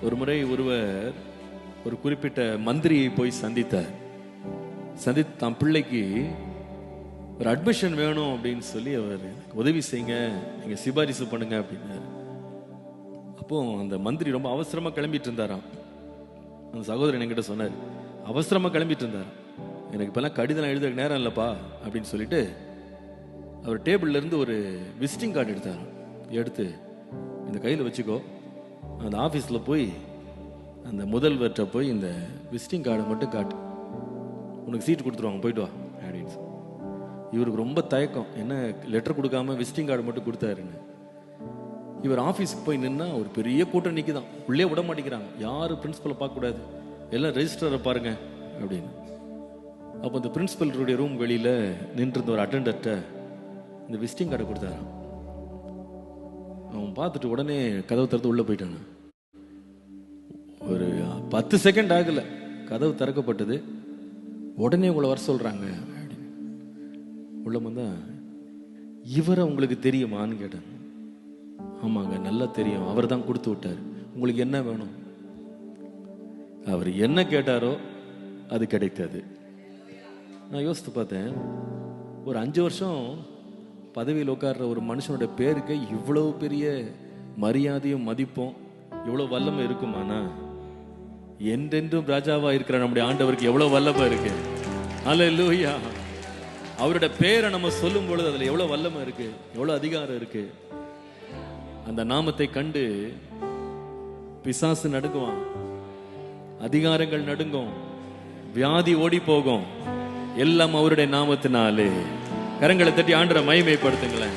ஒரு முறை ஒருவர் ஒரு குறிப்பிட்ட மந்திரியை போய் சந்தித்தார். சந்தித்து தன் பிள்ளைக்கு ஒரு அட்மிஷன் வேணும் அப்படின்னு சொல்லி அவர் உதவி செய்யுங்க, நீங்க சிபாரிசு பண்ணுங்க அப்படின்னாரு. அப்போ அந்த மந்திரி ரொம்ப அவசரமா கிளம்பிட்டு இருந்தாராம். அந்த சகோதரன் என்கிட்ட சொன்னார், அவசரமா கிளம்பிட்டு இருந்தாராம். எனக்கு இப்பெல்லாம் கடிதம் எழுத நேரம் இல்லப்பா அப்படின்னு சொல்லிட்டு அவர் டேபிள்ல இருந்து ஒரு விசிட்டிங் கார்டு எடுத்தாராம். எடுத்து இந்த கையில் வச்சுக்கோ, அந்த ஆஃபீஸில் போய் அந்த முதல்வர்கிட்ட போய் இந்த விசிட்டிங் கார்டை மட்டும் காட்டு, உனக்கு சீட் கொடுத்துருவாங்க, போயிட்டு வா அப்படின்னு. இவருக்கு ரொம்ப தயக்கம், என்ன லெட்டர் கொடுக்காம விசிட்டிங் கார்டு மட்டும் கொடுத்தாருன்னு. இவர் ஆஃபீஸுக்கு போய் நின்னா ஒரு பெரிய கூட்டம் நிற்குதான், உள்ளே விட மாட்டேங்கிறாங்க, யாரும் பிரின்சிபலை பார்க்கக்கூடாது, எல்லாம் ரெஜிஸ்டரை பாருங்க அப்படின்னு. அப்போ இந்த பிரின்சிபலுடைய ரூம் வெளியில் நின்றிருந்த ஒரு அட்டெண்டர்கிட்ட இந்த விசிட்டிங் கார்டை கொடுத்தாராம். அவன் பார்த்துட்டு உடனே கதவு திறந்து உள்ளே போயிட்டான். ஒரு 10 செகண்ட் ஆகல, கதவு திறக்கப்பட்டது. உடனே உங்களை வர சொல்றாங்க அப்படின்னு. உள்ள வந்தா, இவரை உங்களுக்கு தெரியுமான்னு கேட்டாங்க. ஆமாங்க, நல்லா தெரியும், அவர் தான் கொடுத்து விட்டார், உங்களுக்கு என்ன வேணும்? அவர் என்ன கேட்டாரோ அது கிடைத்தது. நான் யோசித்து பார்த்தேன், ஒரு 5 வருஷம் பதவியில் உட்கார்ற ஒரு மனுஷனோட பேருக்கு இவ்வளவு பெரிய மரியாதையும் மதிப்பும் இவ்வளவு வல்லமை இருக்குமானா, என்றென்றும் ராஜாவா இருக்கிற நம்முடைய ஆண்டவருக்கு எவ்வளவு வல்லமை இருக்கு. அல்லேலூயா. அவரோட பேரை நம்ம சொல்லும் பொழுது அதுல எவ்வளவு வல்லமை இருக்கு, எவ்வளவு அதிகாரம் இருக்கு. அந்த நாமத்தை கண்டு பிசாசு நடுங்குவான், அதிகாரங்கள் நடுங்கும், வியாதி ஓடி போகும், எல்லாம் அவருடைய நாமத்தினாலே. கரங்களை தட்டி ஆண்டவரை மகிமைப்படுத்துங்களேன்.